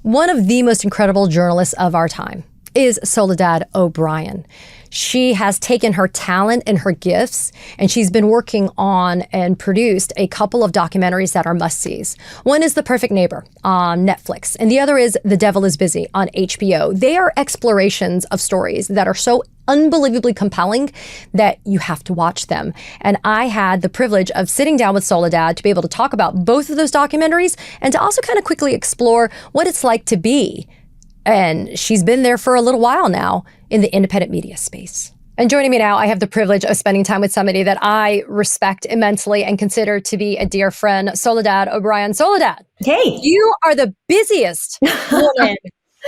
One of the most incredible journalists of our time is Soledad O'Brien. She has taken her talent and her gifts, and she's been working on and produced a couple of documentaries that are must-sees. One is The Perfect Neighbor on Netflix, and the other is The Devil is Busy on HBO. They are explorations of stories that are so unbelievably compelling that you have to watch them. And I had the privilege of sitting down with Soledad to be able to talk about both of those documentaries and to also kind of quickly explore what it's like to be. And she's been there for a little while now in the independent media space. And joining me now, I have the privilege of spending time with somebody that I respect immensely and consider to be a dear friend, Soledad O'Brien. Soledad, hey, you are the busiest woman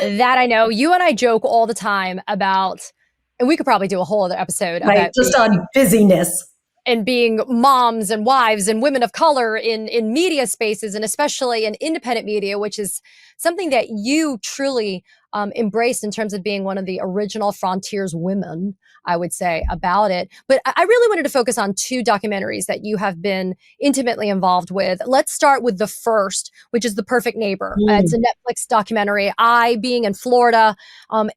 that I know. You and I joke all the time about, and we could probably do a whole other episode about just on busyness. And being moms and wives and women of color in media spaces, and especially in independent media, which is something that you truly embraced in terms of being one of the original frontiers women, I would say, about it. But I really wanted to focus on two documentaries that you have been intimately involved with. Let's start with the first, which is The Perfect Neighbor. It's a Netflix documentary. I, being in Florida,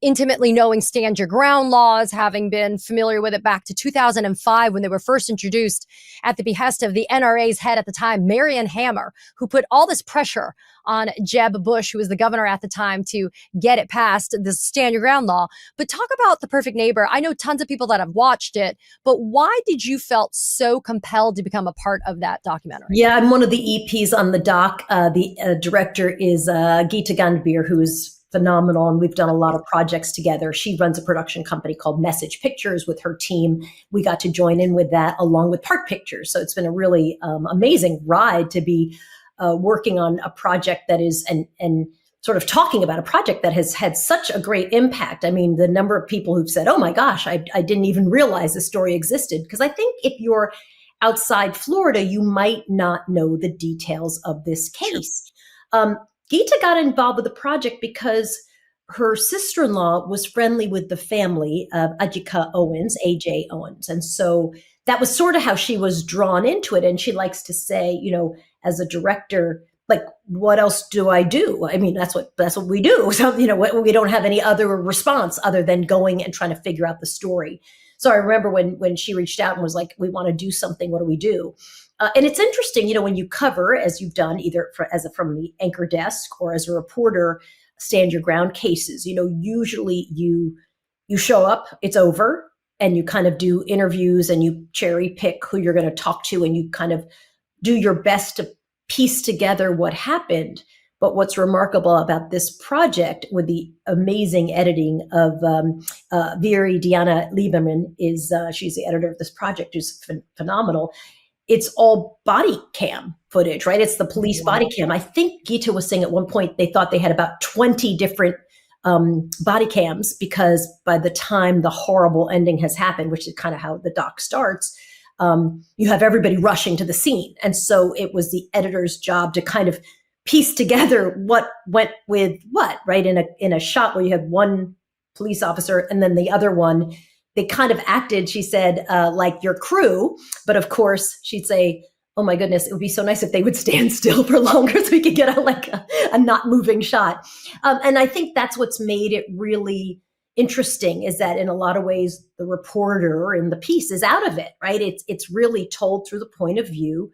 intimately knowing stand your ground laws, having been familiar with it back to 2005 when they were first introduced at the behest of the NRA's head at the time, Marion Hammer, who put all this pressure on Jeb Bush, who was the governor at the time, to get it passed, the stand your ground law. But talk about The Perfect Neighbor. I know tons of people that have watched it, but why did you felt so compelled to become a part of that documentary? Yeah, I'm one of the EPs on the doc. The director is Geeta Gandbir, who is phenomenal, and we've done a lot of projects together. She runs a production company called Message Pictures with her team. We got to join in with that along with Park Pictures. So it's been a really amazing ride to be working on a project that is, and sort of talking about a project that has had such a great impact. I mean, the number of people who've said, oh my gosh, I didn't even realize this story existed. Because I think if you're outside Florida, you might not know the details of this case. Geeta got involved with the project because her sister-in-law was friendly with the family of Ajika Owens, AJ Owens. And so that was sort of how she was drawn into it. And she likes to say, you know, as a director, like, what else do I do? I mean, that's what we do. So, you know, we don't have any other response other than going and trying to figure out the story. So I remember when she reached out and was like, we want to do something. What do we do? And it's interesting, you know, when you cover, as you've done, either from the anchor desk or as a reporter, stand your ground cases, you know, usually you show up, it's over, and you kind of do interviews and you cherry pick who you're going to talk to, and you kind of do your best to piece together what happened. But what's remarkable about this project, with the amazing editing of Viri Diana Lieberman, is she's the editor of this project, who's phenomenal. It's all body cam footage, right? It's the police body cam. I think Geeta was saying at one point they thought they had about 20 different body cams, because by the time the horrible ending has happened, which is kind of how the doc starts, you have everybody rushing to the scene. And so it was the editor's job to kind of piece together what went with what, right? In a shot where you had one police officer and then the other one, they kind of acted, she said, like your crew. But of course, she'd say, oh my goodness, it would be so nice if they would stand still for longer so we could get a not moving shot. And I think that's what's made it really interesting, is that in a lot of ways, the reporter in the piece is out of it, right? It's really told through the point of view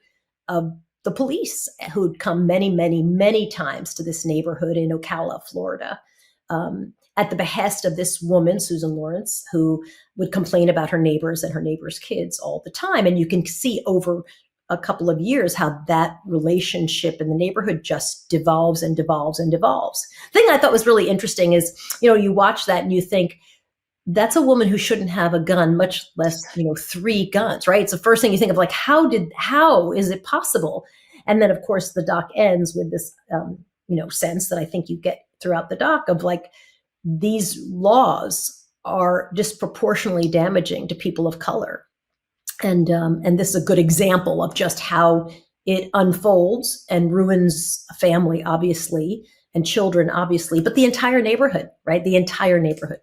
of the police, who'd come many, many, many times to this neighborhood in Ocala, Florida, at the behest of this woman, Susan Lawrence, who would complain about her neighbors and her neighbors' kids all the time. And you can see over a couple of years how that relationship in the neighborhood just devolves and devolves and devolves. The thing I thought was really interesting is, you know, you watch that and you think, that's a woman who shouldn't have a gun, much less, you know, 3 guns, right? It's the first thing you think of, like, how is it possible? And then, of course, the doc ends with this, sense that I think you get throughout the doc of, like, these laws are disproportionately damaging to people of color. And this is a good example of just how it unfolds and ruins a family, obviously, and children, obviously, but the entire neighborhood, right? The entire neighborhood.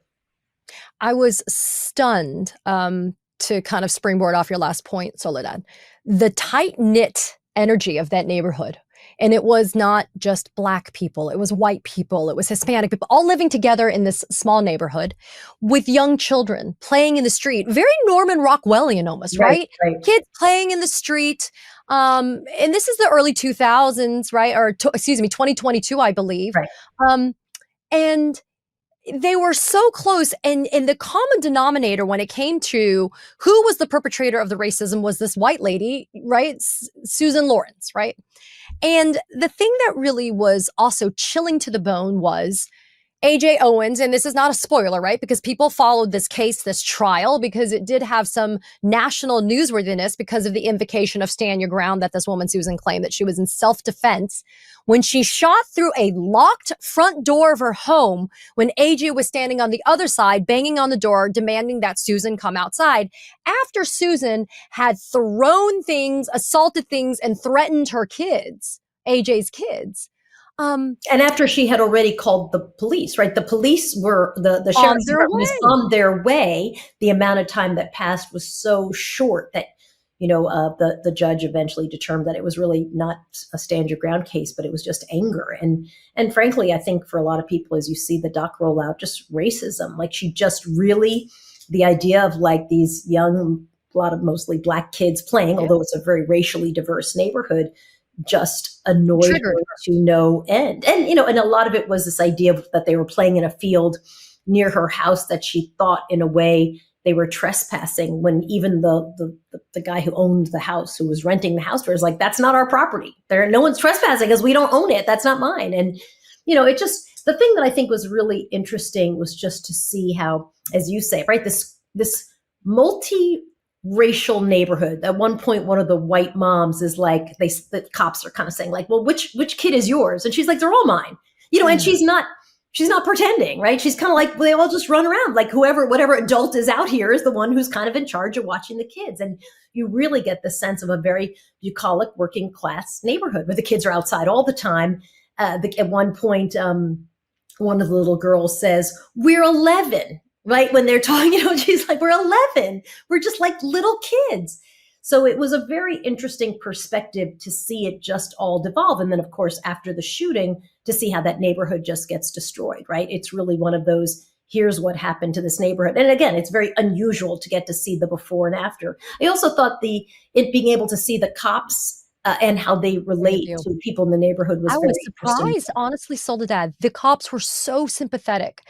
I was stunned, to kind of springboard off your last point, Soledad. The tight-knit energy of that neighborhood And it was not just Black people, it was white people, it was Hispanic people, all living together in this small neighborhood with young children playing in the street. Very Norman Rockwellian almost, Right, right? right, Kids playing in the street. And this is the early 2000s, right? Or excuse me, 2022, I believe. right. Um, and they were so close, and the common denominator when it came to who was the perpetrator of the racism was this white lady, right? Susan Lawrence, right? And the thing that really was also chilling to the bone was AJ Owens, and this is not a spoiler, right? Because people followed this case, this trial, because it did have some national newsworthiness because of the invocation of stand your ground that this woman, Susan, claimed that she was in self-defense when she shot through a locked front door of her home when AJ was standing on the other side, banging on the door, demanding that Susan come outside after Susan had thrown things, assaulted things, and threatened her kids, AJ's kids. And after she had already called the police, right? The police were the On sheriff's their department was way. on their way. The amount of time that passed was so short that the judge eventually determined that it was really not a stand your ground case, but it was just anger and frankly, I think for a lot of people, as you see the doc roll out, just racism. Like she just really the idea of like these young, a lot of mostly Black kids playing, although it's a very racially diverse neighborhood, just annoyed Triggered. her to no end. And a lot of it was this idea of, that they were playing in a field near her house that she thought in a way they were trespassing when even the guy who owned the house, who was renting the house for her, was like, that's not our property. No one's trespassing because we don't own it. That's not mine. And, it just, the thing that I think was really interesting was just to see how, as you say, right, this multi-racial neighborhood. At one point, one of the white moms is like, the cops are kind of saying like, well, which kid is yours? And she's like, they're all mine, and she's not pretending, right? She's kind of like, well, they all just run around like whatever adult is out here is the one who's kind of in charge of watching the kids. And you really get the sense of a very bucolic working class neighborhood where the kids are outside all the time. At one point, one of the little girls says, we're 11, right? When they're talking, she's like, we're 11. We're just like little kids. So it was a very interesting perspective to see it just all devolve. And then, of course, after the shooting, to see how that neighborhood just gets destroyed, right? It's really one of those, here's what happened to this neighborhood. And again, it's very unusual to get to see the before and after. I also thought it being able to see the cops and how they relate to people in the neighborhood was I very was interesting. surprised, honestly, Soledad. The cops were so sympathetic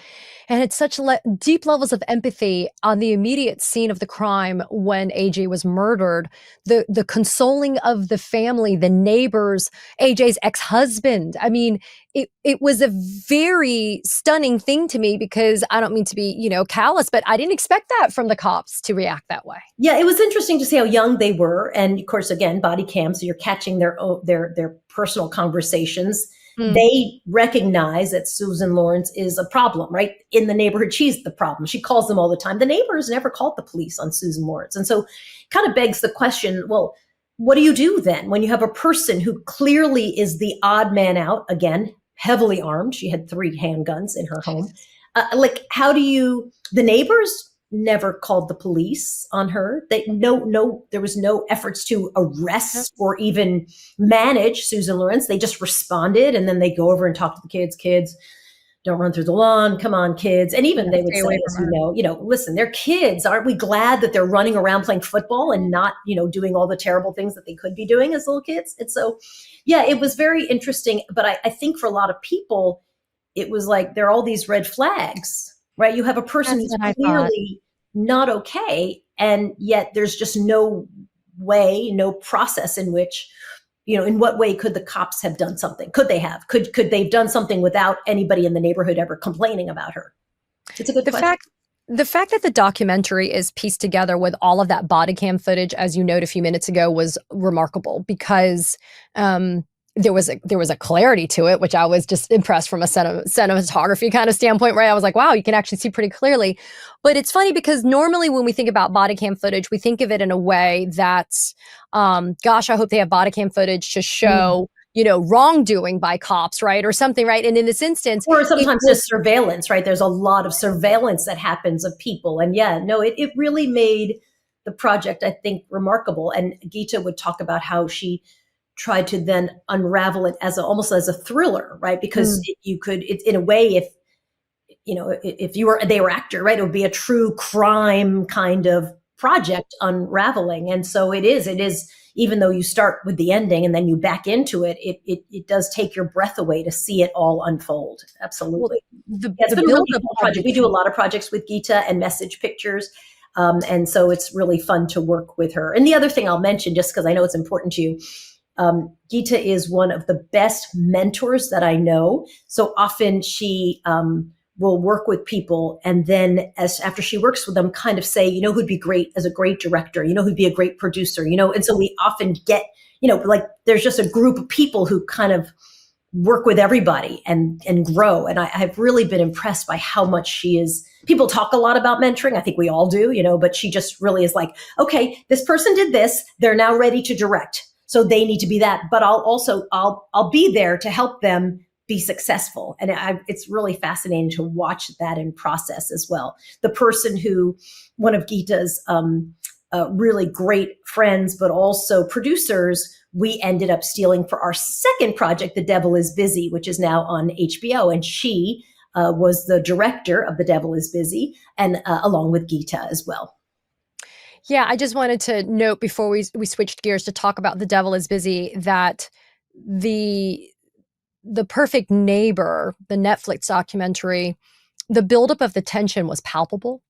and had such deep levels of empathy on the immediate scene of the crime when AJ was murdered. The consoling of the family, the neighbors, AJ's ex-husband. I mean, it was a very stunning thing to me because I don't mean to be, callous, but I didn't expect that from the cops to react that way. Yeah, it was interesting to see how young they were, and of course, again, body cam, so you're catching their personal conversations. Mm. They recognize that Susan Lawrence is a problem, right? In the neighborhood, she's the problem. She calls them all the time. The neighbors never called the police on Susan Lawrence, and so kind of begs the question: well, what do you do then when you have a person who clearly is the odd man out? Again, heavily armed. She had 3 handguns in her home. How do you? The neighbors never called the police on her. There was no efforts to arrest or even manage Susan Lawrence. They just responded, and then they go over and talk to the kids. Kids, don't run through the lawn. Come on, kids. And even they would say, as listen, they're kids. Aren't we glad that they're running around playing football and not, doing all the terrible things that they could be doing as little kids? And so, yeah, it was very interesting. But I think for a lot of people, it was like there are all these red flags, right? You have a person who's clearly not okay, and yet there's just no way, no process in which, in what way could the cops have done something? Could they have? Could they have done something without anybody in the neighborhood ever complaining about her? It's a good question. The fact that the documentary is pieced together with all of that body cam footage, as you noted a few minutes ago, was remarkable because there was a clarity to it, which I was just impressed from a cinematography kind of standpoint, right? I was like, wow, you can actually see pretty clearly. But it's funny because normally when we think about body cam footage, we think of it in a way that's, gosh, I hope they have body cam footage to show, wrongdoing by cops, right? Or something, right? And in this instance, or sometimes just surveillance, right? There's a lot of surveillance that happens of people. And it really made the project, I think, remarkable. And Geeta would talk about how she tried to then unravel it as almost as a thriller, right? Because you could, in a way, if if they were actor, right, it would be a true crime kind of project unraveling. And so it is, even though you start with the ending and then you back into it, it does take your breath away to see it all unfold. Well, Absolutely. the Yeah, it's the been a really buildup cool of project. the We do a lot of projects with Geeta and Message Pictures. And so it's really fun to work with her. And the other thing I'll mention, just because I know it's important to you, Geeta is one of the best mentors that I know. So often she will work with people, and then after she works with them, kind of say, who'd be great as a great director, who'd be a great producer, and so we often get, like there's just a group of people who kind of work with everybody and grow. And I've really been impressed by how much she is. People talk a lot about mentoring. I think we all do, but she just really is like, okay, this person did this. They're now ready to direct. So they need to be that. But I'll be there to help them be successful. And it's really fascinating to watch that in process as well. The person one of Geeta's really great friends, but also producers, we ended up stealing for our second project, The Devil is Busy, which is now on HBO. And she was the director of The Devil is Busy, and along with Geeta as well. Yeah, I just wanted to note before we switched gears to talk about The Devil is Busy that the Perfect Neighbor, the Netflix documentary, the buildup of the tension was palpable,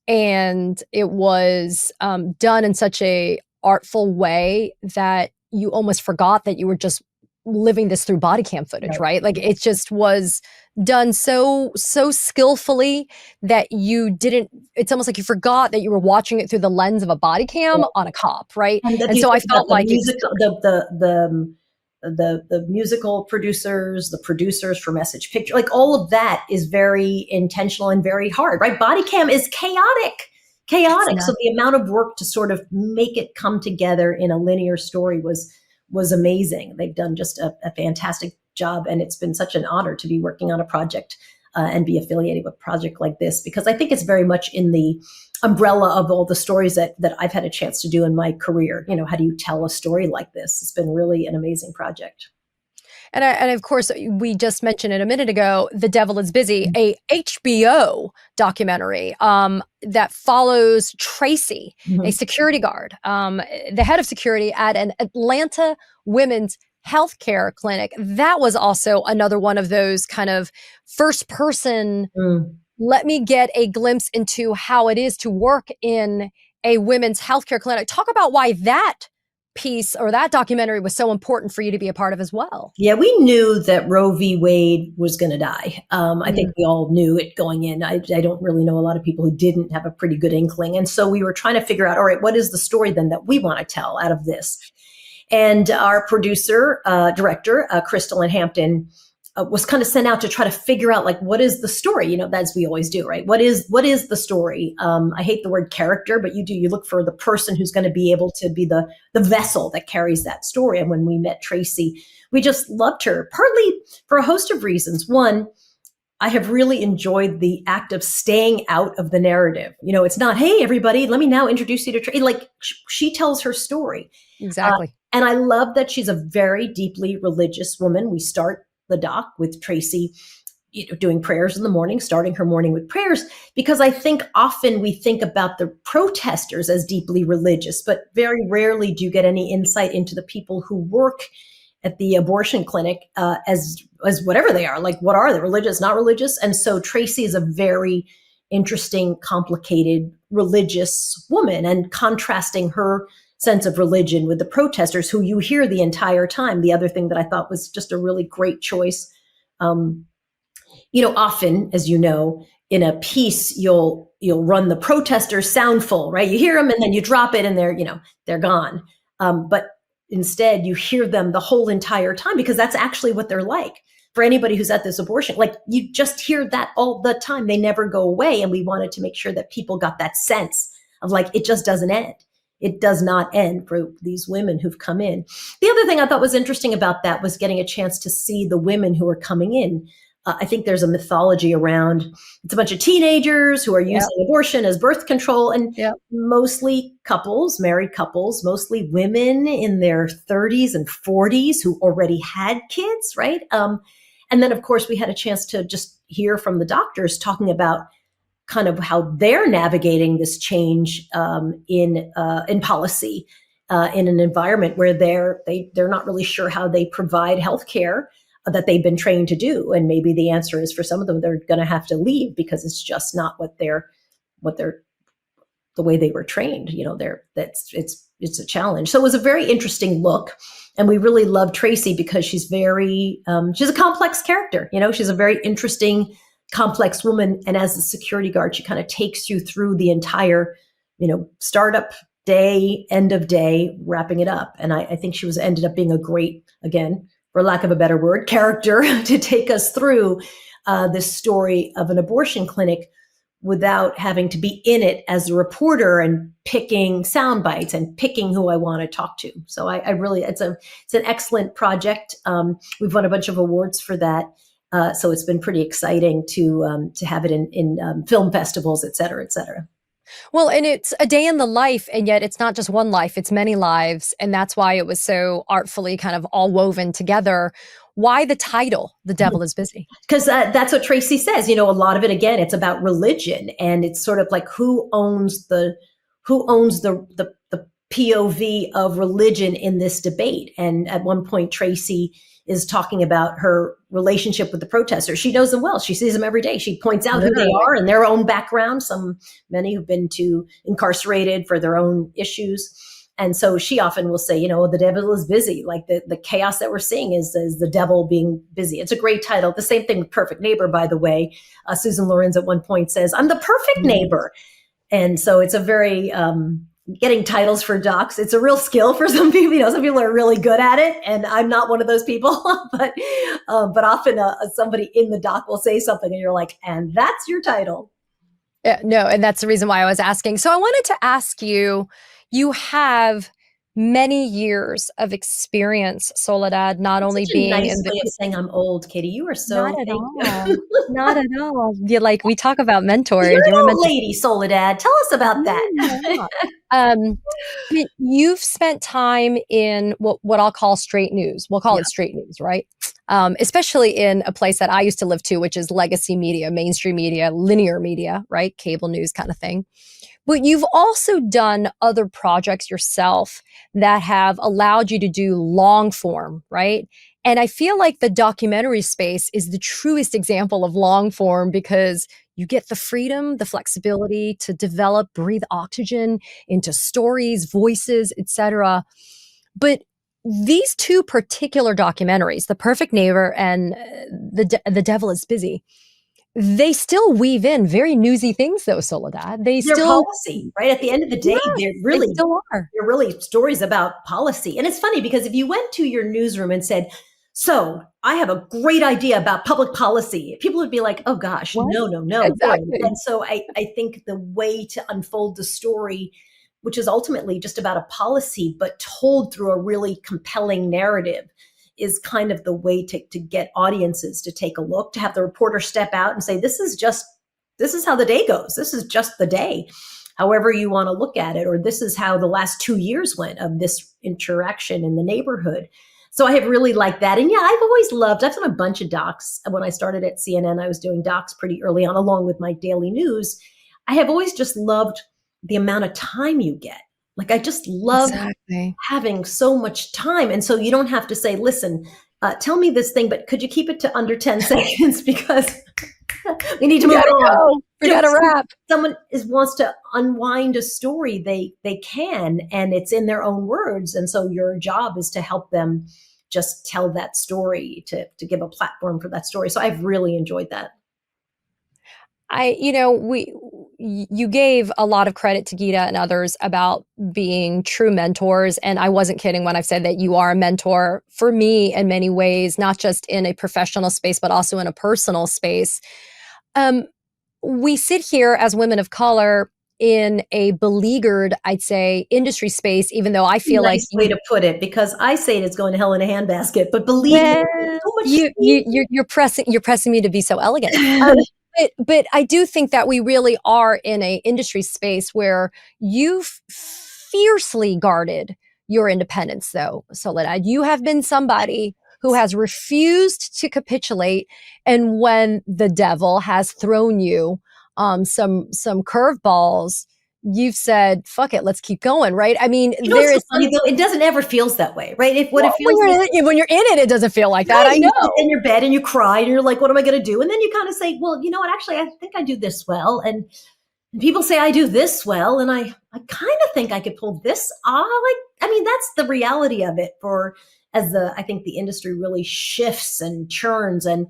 and it was done in such a artful way that you almost forgot that you were just living this through body cam footage, right? Like it just was done so skillfully that you didn't. It's almost like you forgot that you were watching it through the lens of a body cam on a cop, right? And so I felt like the musical producers, the producers for Message Picture, like all of that is very intentional and very hard, right? Body cam is chaotic. So the amount of work to sort of make it come together in a linear story was amazing. They've done just a fantastic job, and it's been such an honor to be working on a project and be affiliated with a project like this, because I think it's very much in the umbrella of all the stories that I've had a chance to do in my career. How do you tell a story like this? It's been really an amazing project. And of course, we just mentioned it a minute ago, The Devil is Busy, a HBO documentary that follows Tracy, a security guard, the head of security at an Atlanta women's healthcare clinic. That was also another one of those kind of first person, let me get a glimpse into how it is to work in a women's healthcare clinic. Talk about why that piece or that documentary was so important for you to be a part of as well. Yeah, we knew that Roe v. Wade was going to die. I think we all knew it going in. I don't really know a lot of people who didn't have a pretty good inkling. And so we were trying to figure out, all right, what is the story then that we want to tell out of this? And our producer, director, Crystal and Hampton, was kind of sent out to try to figure out, like, what is the story? As we always do, right? What is the story? I hate the word character, but you look for the person who's going to be able to be the vessel that carries that story. And when we met Tracy, we just loved her, partly for a host of reasons. One, I have really enjoyed the act of staying out of the narrative. It's not, hey, everybody, let me now introduce you to Tracy. Like, she tells her story. Exactly. And I love that she's a very deeply religious woman. We start the doc with Tracy, doing prayers in the morning, starting her morning with prayers, because I think often we think about the protesters as deeply religious, but very rarely do you get any insight into the people who work at the abortion clinic as whatever they are. Like, what are they, religious, not religious? And so Tracy is a very interesting, complicated, religious woman, and contrasting her sense of religion with the protesters who you hear the entire time. The other thing that I thought was just a really great choice. Often, as you know, in a piece, you'll run the protesters soundful, right? You hear them and then you drop it and they're gone. But instead you hear them the whole entire time, because that's actually what they're like. For anybody who's at this abortion, like, you just hear that all the time. They never go away. And we wanted to make sure that people got that sense of, like, it just doesn't end. It does not end for these women who've come in. The other thing I thought was interesting about that was getting a chance to see the women who are coming in. I think there's a mythology around it's a bunch of teenagers who are Yep. using abortion as birth control, and Yep. mostly couples, married couples, mostly women in their 30s and 40s who already had kids, right? And then, of course, we had a chance to just hear from the doctors talking about kind of how they're navigating this change in policy in an environment where they're not really sure how they provide health care that they've been trained to do. And maybe the answer is for some of them, they're going to have to leave because it's just not what they're the way they were trained. It's a challenge. So it was a very interesting look. And we really love Tracy because she's she's a complex character. She's a very interesting, complex woman. And as a security guard, she kind of takes you through the entire, startup day, end of day, wrapping it up. And I think she ended up being a great, again, for lack of a better word, character to take us through this story of an abortion clinic without having to be in it as a reporter and picking sound bites and picking who I want to talk to. So I really, it's an excellent project. We've won a bunch of awards for that. So it's been pretty exciting to have it in film festivals, et cetera, et cetera. Well, and it's a day in the life, and yet it's not just one life, it's many lives. And that's why it was so artfully kind of all woven together. Why the title, The Devil is Busy? Because that's what Tracy says. A lot of it, again, it's about religion, and it's sort of like who owns the POV of religion in this debate. And at one point, Tracy is talking about her relationship with the protesters. She knows them well. She sees them every day. She points out who they are and their own background. Many who've been incarcerated for their own issues. And so she often will say, the devil is busy. Like the chaos that we're seeing is the devil being busy. It's a great title. The same thing with Perfect Neighbor, by the way. Susan Lorenz at one point says, I'm the perfect neighbor. And so it's a very, getting titles for docs. It's a real skill for some people. Some people are really good at it, and I'm not one of those people. but often somebody in the doc will say something, and you're like, and that's your title. Yeah, no, and that's the reason why I was asking. So I wanted to ask you, you have many years of experience, Soledad, not only Such a being nice in way of saying I'm old, Katie. You are so not at all. Not at all. We talk about mentors. You're You're a an old mentor. lady, Soledad. Tell us about that. You've spent time in what I'll call straight news. We'll call it straight news, right? Especially in a place that I used to live to, which is legacy media, mainstream media, linear media, right? Cable news kind of thing. But you've also done other projects yourself that have allowed you to do long form, right? And I feel like the documentary space is the truest example of long form because you get the freedom, the flexibility to develop, breathe oxygen into stories, voices, etc. But these two particular documentaries, The Perfect Neighbor and The Devil is Busy, they still weave in very newsy things, though, Soledad. They're policy, right? At the end of the day, they they're still are. They're really stories about policy. And it's funny because if you went to your newsroom and said, so I have a great idea about public policy, people would be like, oh gosh, What? no. Exactly. And so I think the way to unfold the story, which is ultimately just about a policy, but told through a really compelling narrative, is kind of the way to get audiences to take a look, to have the reporter step out and say, this is how the day goes. This is just the day, however you want to look at it. Or this is how the last 2 years went of this interaction in the neighborhood. So I have really liked that. And I've done a bunch of docs. When I started at CNN, I was doing docs pretty early on, along with my daily news. I have always just loved the amount of time you get. Like, I just love having so much time. And so you don't have to say, listen, tell me this thing, but could you keep it to under 10 seconds because we need to move on. We got to wrap. Someone wants to unwind a story, they can, and it's in their own words. And so your job is to help them just tell that story, to give a platform for that story. So I've really enjoyed that. You gave a lot of credit to Geeta and others about being true mentors. And I wasn't kidding when I've said that you are a mentor for me in many ways, not just in a professional space, but also in a personal space. We sit here as women of color in a beleaguered, I'd say, industry space, even though I feel like Nice way to put it, because I say it's going to hell in a handbasket, but believe me, well, so much you're pressing me to be so elegant. But I do think that we really are in a industry space where you've fiercely guarded your independence, though, Soledad. You have been somebody who has refused to capitulate, and when the devil has thrown you some curveballs, you've said, "Fuck it, let's keep going." Right? I mean, You know what's there so is funny though? It doesn't ever feels that way, right? If what well, it feels like, when you're in it doesn't feel like that. right, I you sit know. in your bed and you cry and you're like, what am I going to do? And then you kind of say, well, you know what? Actually, I think I do this well. And people say I do this well. And I kind of think I could pull this off. Like, I mean, that's the reality of it for I think the industry really shifts and churns. And,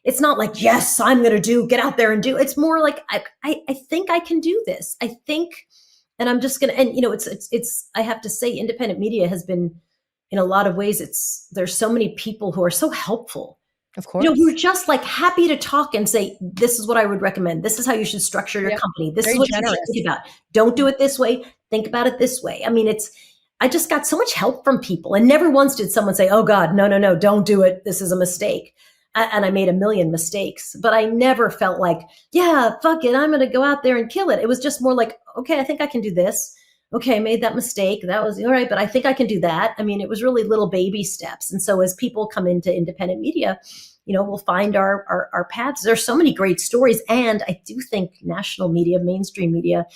it's not like, yes, I'm going to get out there and do. It's more like, I think I can do this. I think, and I'm just going to, and, I have to say, independent media has been, in a lot of ways, there's so many people who are so helpful, Of who are course. just like happy to talk and say, this is what I would recommend. This is how you should structure your Yep. company. This is Very what you should generous. think about. Don't do it this way. Think about it this way. I mean, I just got so much help from people, and never once did someone say, oh God, no, no, no, don't do it. This is a mistake. And I made a million mistakes, but I never felt like, yeah, fuck it, I'm going to go out there and kill it. It was just more like, okay, I think I can do this. Okay, I made that mistake. That was all right, but I think I can do that. I mean, it was really little baby steps. And so as people come into independent media, we'll find our paths. There's so many great stories. And I do think national media, mainstream media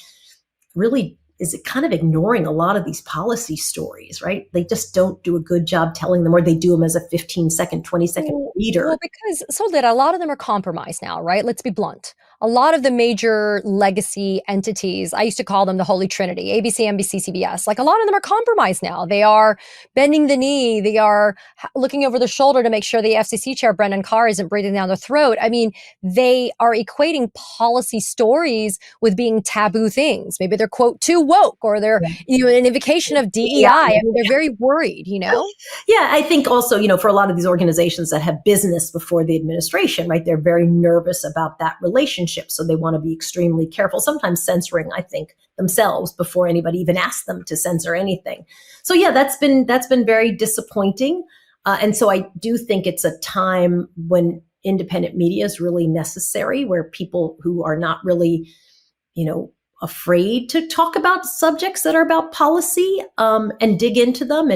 really is kind of ignoring a lot of these policy stories, right? They just don't do a good job telling them, or they do them as a 15-second, 20-second Well, reader. because Soledad, a lot of them are compromised now, right? Let's be blunt. A lot of the major legacy entities, I used to call them the Holy Trinity, ABC, NBC, CBS, like a lot of them are compromised now. They are bending the knee. They are looking over the shoulder to make sure the FCC chair, Brendan Carr, isn't breathing down their throat. I mean, they are equating policy stories with being taboo things. Maybe they're, quote, too woke, or they're, an invocation of DEI. I mean, they're very worried. Yeah, I think also, for a lot of these organizations that have business before the administration, right, they're very nervous about that relationship. So they want to be extremely careful, sometimes censoring, I think, themselves before anybody even asks them to censor anything. So yeah, that's been very disappointing. And so I do think it's a time when independent media is really necessary, where people who are not really, afraid to talk about subjects that are about policy, and dig into them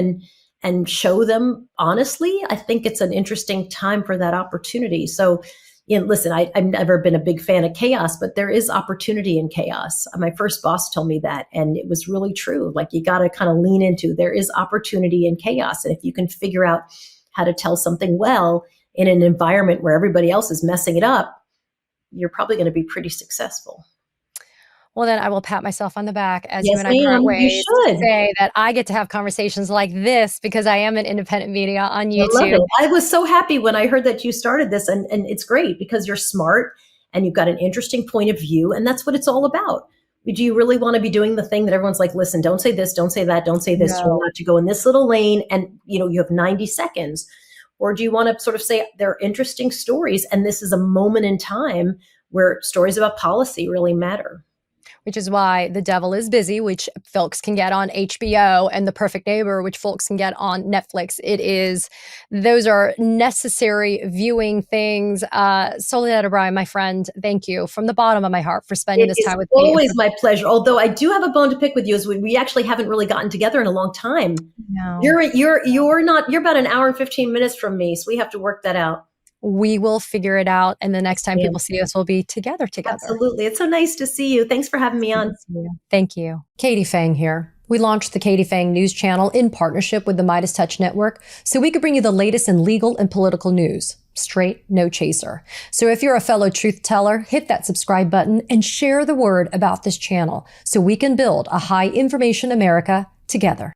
and show them honestly. I think it's an interesting time for that opportunity. So, listen, I've never been a big fan of chaos, but there is opportunity in chaos. My first boss told me that, and it was really true. Like, you got to kind of lean into, there is opportunity in chaos. And if you can figure out how to tell something well in an environment where everybody else is messing it up, you're probably going to be pretty successful. Well, then I will pat myself on the back, as you Yes, and I part ma'am. You ways, to should. say that I get to have conversations like this because I am an independent media on I love it. YouTube. I was so happy when I heard that you started this, and it's great because you're smart and you've got an interesting point of view, and that's what it's all about. Do you really want to be doing the thing that everyone's like, listen, don't say this, don't say that, don't say this, you're No. allowed to go in this little lane, and you have 90 seconds? Or do you want to sort of say there are interesting stories, and this is a moment in time where stories about policy really matter? Which is why The Devil is Busy, which folks can get on HBO, and The Perfect Neighbor, which folks can get on Netflix. Those are necessary viewing things. Soledad O'Brien, my friend, thank you from the bottom of my heart for spending It this is time with me. always my pleasure. Although I do have a bone to pick with you, as we actually haven't really gotten together in a long time. No. You're about an hour and 15 minutes from me, so we have to work that out. We will figure it out, and the next time Yeah, people see us, we'll be together. absolutely. It's so nice to see you. Thanks for having me on. Thank you. Katie Phang here. We launched the Katie Phang News Channel in partnership with the Midas Touch Network so we could bring you the latest in legal and political news. Straight, no chaser. So if you're a fellow truth teller, hit that subscribe button and share the word about this channel so we can build a high information America together.